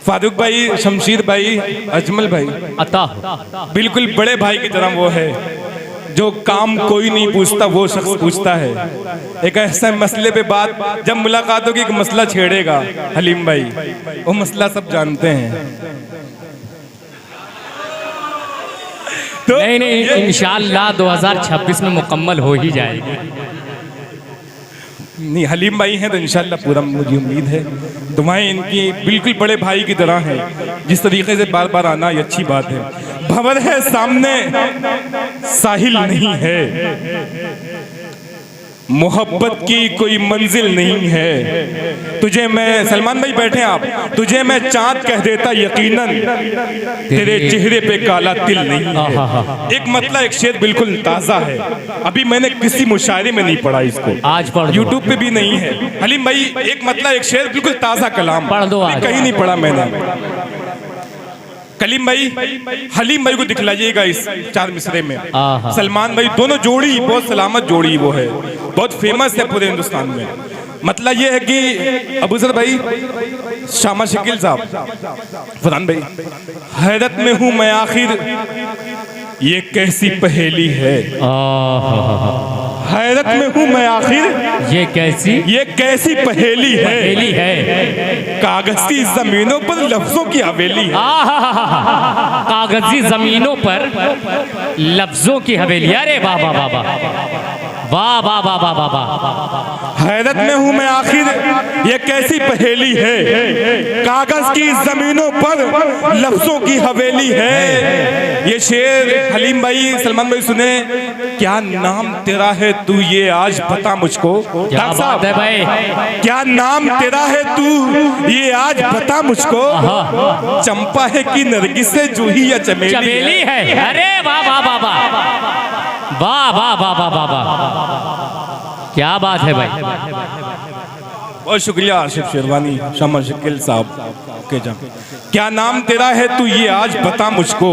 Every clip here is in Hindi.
फारूक भाई, शमशीर भाई, अजमल भाई, अता बिल्कुल बड़े भाई की तरह वो है जो काम कोई नहीं पूछता वो शख्स पूछता है। एक ऐसा मसले पे बात जब मुलाकात होगी, एक मसला छेड़ेगा हलीम भाई, वो मसला सब जानते हैं। तो नहीं इंशाअल्लाह 2026 में मुकम्मल हो ही जाएगी। नहीं, हलीम भाई हैं तो इंशाल्लाह पूरा मुझे उम्मीद है। दुआएं इनकी बिल्कुल बड़े भाई की तरह हैं। जिस तरीके से बार बार आना ये अच्छी बात है। भंवर है सामने साहिल नहीं है, मोहब्बत की कोई मंजिल नहीं है। तुझे मैं, सलमान भाई बैठे आप, तुझे मैं चांद कह देता यकीनन, तेरे चेहरे पे काला तिल नहीं है। एक मतलब एक शेर बिल्कुल ताजा है, अभी मैंने किसी मुशायरे में नहीं पढ़ा इसको, आज पढ़, यूट्यूब पे भी नहीं है। हलीम भाई एक मतलब एक शेर बिल्कुल ताजा कलाम, पढ़ दो, कहीं नहीं पढ़ा मैंने। कलीम भाई, हलीम भाई को दिखलाइएगा इस 4 मिसरे में। सलमान भाई दोनों जोड़ी बहुत सलामत जोड़ी वो है, बहुत फेमस है पूरे हिंदुस्तान में। मतलब ये है कि अबूजर भाई, शामा शकील साहब, फरहान भाई, हैरत में हूं मैं आखिर ये कैसी पहेली है। हैरत में हूं मैं आखिर ये कैसी पहेली है। कागज की जमीनों पर लफ्जों की हवेली है। कागजी जमीनों पर लफ्जों की हवेली। अरे वाह वाह वाह वाह वाह वाह वाह वाह वाह। हैरत में हूं मैं आखिर ये कैसी पहेली है, कागज की जमीनों पर लफ्जों की हवेली है। ये शेर हलीम भाई, सलमान भाई सुने। क्या नाम तेरा है तू ये आज बता मुझको। क्या बात है भाई, क्या नाम तेरा है तू ये आज बता मुझको। चंपा है कि नरगिस से जूही या चमेली है। अरे वाह वाह वाह वाह वाह वाह वाह वाह वाह, क्या बात है भाई। बहुत शुक्रिया आशिफ शेरवानी, शामा शकील साहब के जान। क्या नाम तेरा है तू ये आज बता मुझको।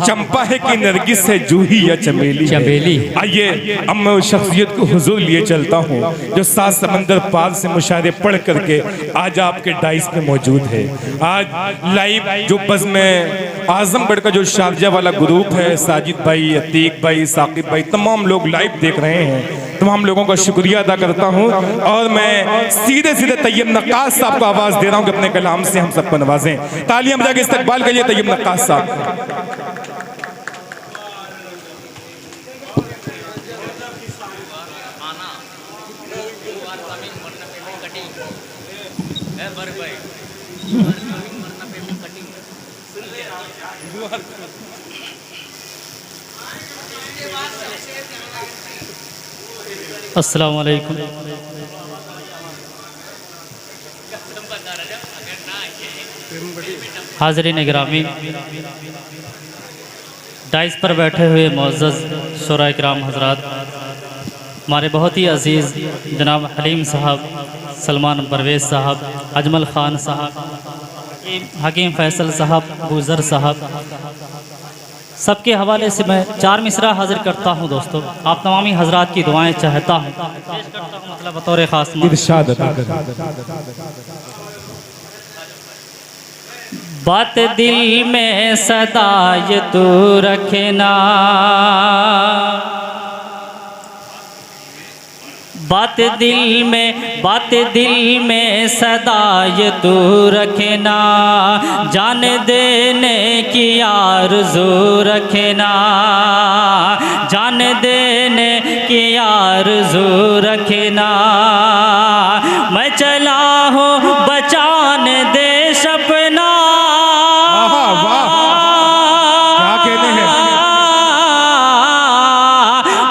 चंपा है कि नरगिस है जूही या चमेली। आइए अब मैं उस शख्सियत को हुजूर लिए चलता हूँ जो 7 समंदर पार से मुशायरे पढ़ करके आज आपके डाइस में मौजूद है। आज लाइव जो बज़्म में आजमगढ़ का जो शारजा वाला ग्रुप है, साजिद भाई, अतीक भाई, साकिब भाई, तमाम लोग लाइव देख रहे हैं। तमाम लोगों का शुक्रिया अदा करता हूँ और मैं सीधे सीधे तैयब नक्कास साहब को आवाज दे रहा हूँ कि अपने कलाम से हम सबको नवाजें। तालियां बजा के इस्तकबाल करिए तैयब नक्कास साहब। अस्सलाम वालेकुम। हाज़रीन गिरामी, डाइस पर बैठे हुए मुअज़्ज़ज़ शुरा इकराम हज़रात, हमारे बहुत ही अज़ीज़ जनाब हलीम साहब, सलमान परवेज़ साहब, अजमल ख़ान साहब, हकीम फ़ैसल साहब, गुज़र साहब, सबके हवाले से मैं 4 मिसरा हाजिर करता हूँ। दोस्तों, आप तमामी हजरात की दुआएं चाहता हूँ, मतलब बतौर ख़ास बात दिल में सदा ये तू रखना, बात दिल में सदा ये तू रखना, जान देने की आरज़ू रखना, जान देने की आरज़ू रखना। मैं चला हूँ बचान देश अपना,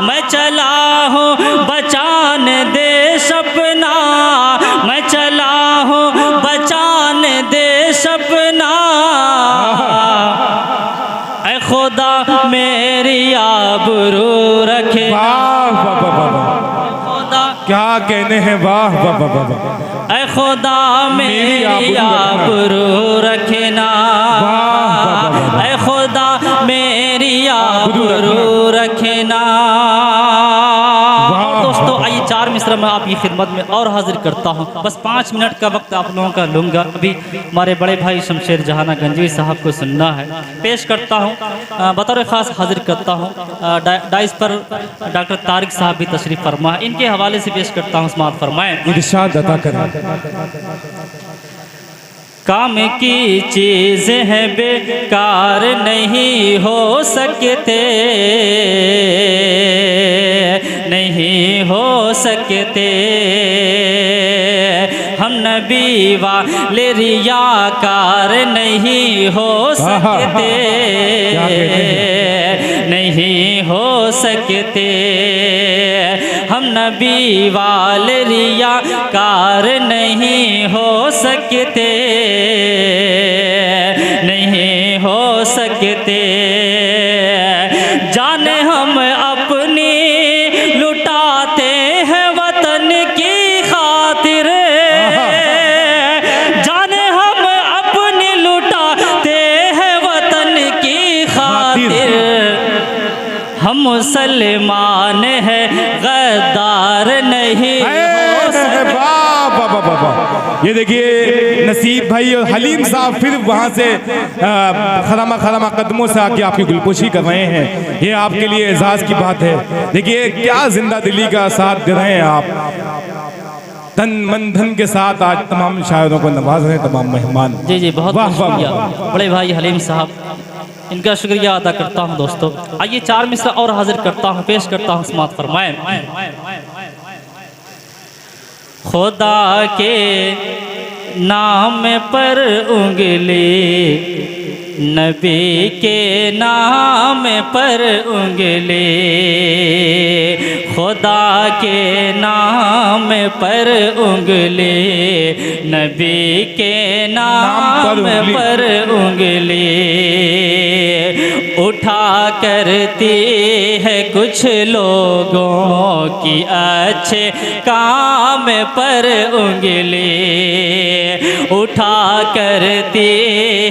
मैं चला हूँ बचान देश अपना, मैं चला हूँ बचान देश अपना। ऐ खुदा मेरी आबरू रखे। क्या कहने हैं, वाह वाह वाह वाह। ऐ खुदा मेरी आबरू रखना, ऐ खुदा मेरी आबरू रखना। दोस्तों आइए 4 मिसरा मैं आपकी खिदमत में और हाजिर करता हूँ। बस 5 मिनट का वक्त आप लोगों का लूँगा। अभी हमारे बड़े भाई शमशेर जहाना गंजवी साहब को सुनना है, पेश करता हूँ, बतौर ख़ास हाजिर करता हूँ। डाइस पर डॉक्टर तारिक साहब भी तशरीफ़ फरमा है, इनके हवाले से पेश करता हूँ, समाअत फरमाएँ। इरशाद अता करें। काम की चीज़ है बेकार नहीं हो सकते, नहीं हो सकते। हम नबी वाले रियाकार नहीं हो सकते, नहीं हो सकते। हम नबी वाले रियाकार नहीं हो सकते, नहीं हो सकते। जाने हम अपनी लुटाते हैं वतन की खातिर, जाने हम अपनी लुटाते हैं वतन की खातिर। हम मुसलमान हैं गद्दार नहीं हो सकते। ये देखिए नसीब भाई और हलीम साहब फिर वहाँ से खरामा खरामा कदमों से आके आपकी गुलपोशी कर रहे हैं। ये आपके लिए एजाज की बात है। देखिए क्या जिंदा दिली का साथ दे रहे हैं आप। तन मन धन के साथ आज तमाम शायरों को नवाज रहे हैं, तमाम मेहमान। जी जी, बहुत वाह, बहुत वाह, शुक्रिया वाह। बड़े भाई हलीम साहब, इनका शुक्रिया अदा करता हूँ। दोस्तों आइए 4 मिसरा और हाजिर करता हूँ, पेश करता हूँ, समाअत फरमाएं। खुदा के नाम पर उंगली, नबी के नाम पर उंगली, खुदा के नाम पर उंगली, नबी के नाम पर उंगली उठा करती है कुछ लोगों की अच्छे काम पर उंगली, उठा करती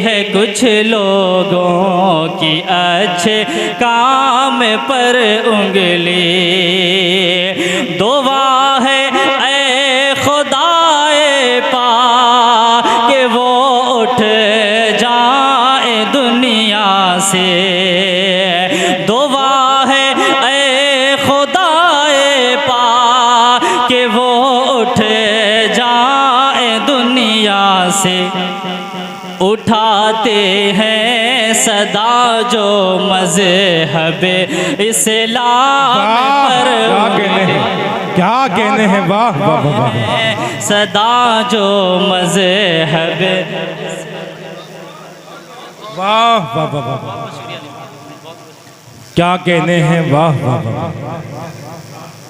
है कुछ लोगों की अच्छे काम पर उंगली। दुआ है ऐ खुदाए पाक कि वो उठ जाए दुनिया से, दुआ है ऐ खुदाए पाक कि वो उठ जाए दुनिया से। उठाते हैं सदा जो मज़हब इस्लाम पर, क्या कहने हैं, वाह वाह वाह। सदा जो मज़हब, वाह वाह वाह, क्या कहने हैं, वाह वाह वाह।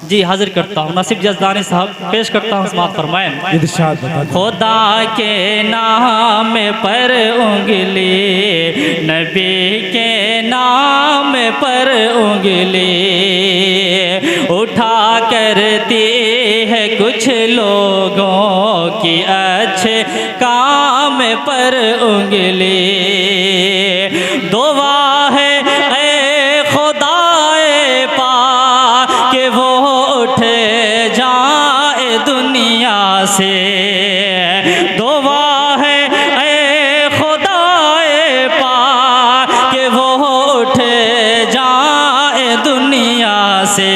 जी हाजिर करता हूँ नासिब जज़दानी साहब, पेश करता हूँ, समाअत फरमाएं। इरशाद बता। खुदा के नाम पर उंगली, नबी के नाम पर उंगली उठा करती है कुछ लोगों की अच्छे काम पर उंगली। दुआ है ऐ खुदाए पाक कि वो उठ जाए दुनिया से, दुआ है ऐ खुदाए पाक कि वो उठ जाए दुनिया से।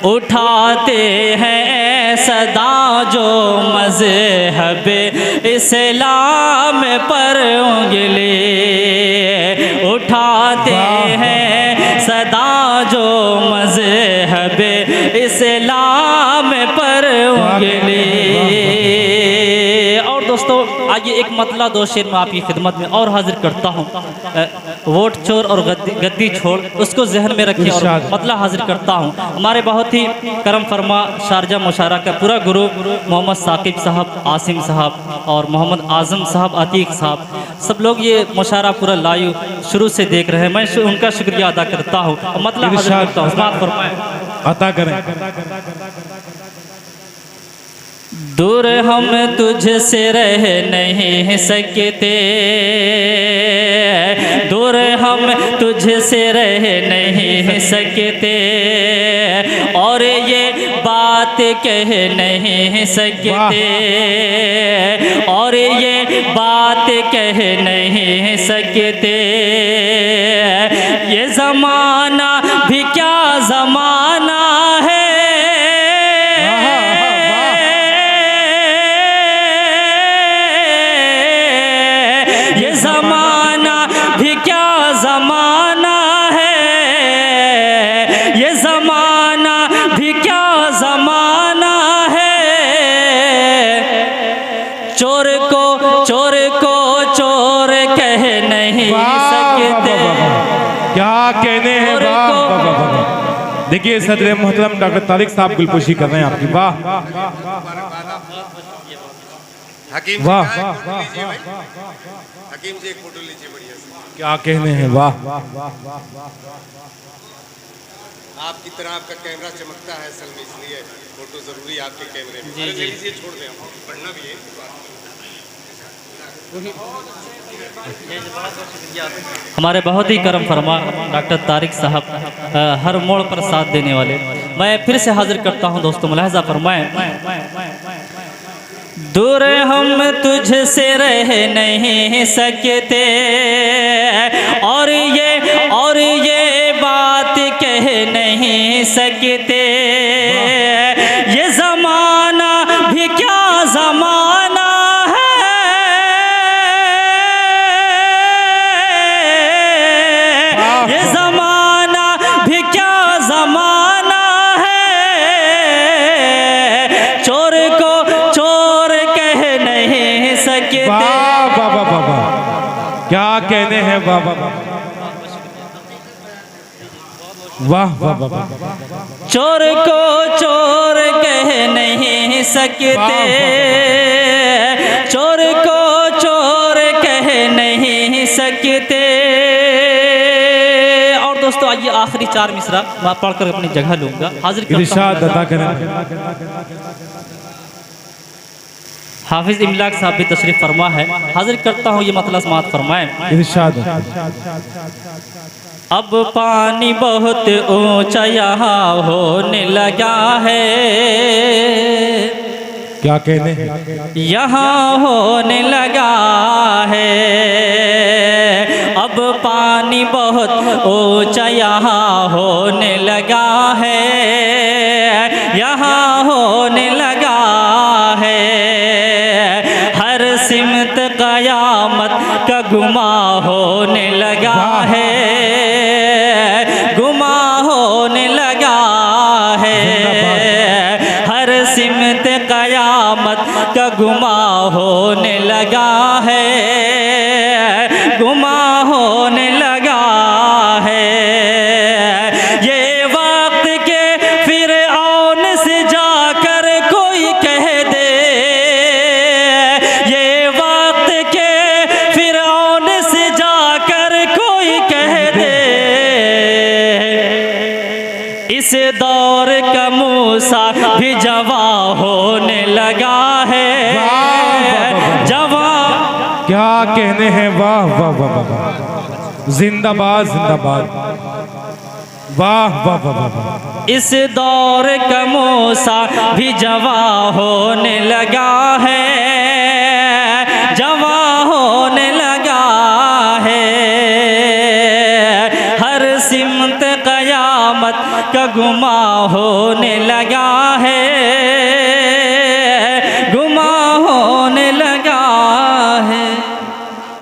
उठाते हैं सदा जो मज़हब इस्लाम पर उंगली, उठाते हैं सदा जो मज़हब इस्लाम पर उंगली। और दोस्तों आइए एक मतला दो शेर में आपकी खिदमत में और हाजिर करता हूँ। वोट चोर और गद्दी छोड़, उसको जहन में रखिए और मतला हाजिर करता हूँ। हमारे बहुत ही करम फरमा शारजा मुशारा का पूरा ग्रुप, मोहम्मद साकिब साहब, आसिम साहब और मोहम्मद आज़म साहब, अतीक साहब, सब लोग ये मुशारा पूरा लाइव शुरू से देख रहे हैं। मैं उनका शुक्रिया अदा करता हूँ। मतला हाजिर करता हूँ, समाअत फरमाएं। अता करें। दूर हम तुझसे रह नहीं सकते, दूर हम तुझसे रह नहीं सकते, और ये बात कह नहीं सकते, और ये बात कह नहीं सकते। ये ज़माना भी क्या ज़माना है, ये ज़माना भी क्या ज़माना है, ये ज़माना भी क्या ज़माना है। चोर को चोर कह नहीं सकते। क्या कहने हैं, वाह वाह वाह वाह। देखिए सदर मोहतरम डॉक्टर तारिक साहब गुलपोशी कर रहे हैं आपकी, वाह हकीम वाह हकीम से एक फोटो लीजिए बढ़िया से। क्या कहने हैं, वाह। आपकी तरह आपका कैमरा चमकता है असल में, इसलिए फोटो जरूरी है आपके कैमरे में। जी जी जी छोड़ दें, हम पढ़ना भी है। हमारे बहुत ही करम फरमा डॉक्टर तारिक साहब, हर मोड़ पर साथ देने वाले। मैं फिर से हाजिर करता हूं दोस्तों, मुलाहिजा फरमाएं। दूर हम तुझसे रह नहीं सकते, और ये बात कह नहीं सकते। ये ज़माना भी क्या ज़माना है, ये ज़माना भी क्या ज़माना है। चोर को चोर कह नहीं सकते। वाह वाह वाह वाह वाह। क्या कहने हैं, वाह वाह वाह वाह वाह वाह वाह। चोर को चोर कह नहीं सकते, चोर को चोर कह नहीं सकते। और दोस्तों आइए आखिरी 4 मिसरा मैं पढ़कर अपनी जगह लूंगा। हाजिर करता इरशाद हूं अदा करें। हाफिज इमलाक साहब भी तशरीफ फरमा है। हाजिर करता हूँ ये मतलब समात फरमाएं। इरशाद। अब पानी बहुत ऊंचा यहाँ होने लगा है, क्या कहने हैं, यहाँ होने लगा है। अब पानी बहुत ऊंचा यहाँ होने लगा है, यहाँ होने लगा है। हर सिमत कयामत का गुमा होने लगा है, गुमा होने लगा है। हर सिमत कयामत का गुमा होने लगा है, गुमा होने लगा है। ये वक्त के फिरऔन से जाकर कोई कह दे, ये वक्त के फिरऔन से जाकर कोई कह दे। इस दौर का मूसा भी जवा होने लगा है, जवा। क्या कहने हैं, वाह वाह वाह वाह। जिंदाबाद जिंदाबाद, वाह वाह वाह वाह। इस दौर का मूसा भी जवा होने लगा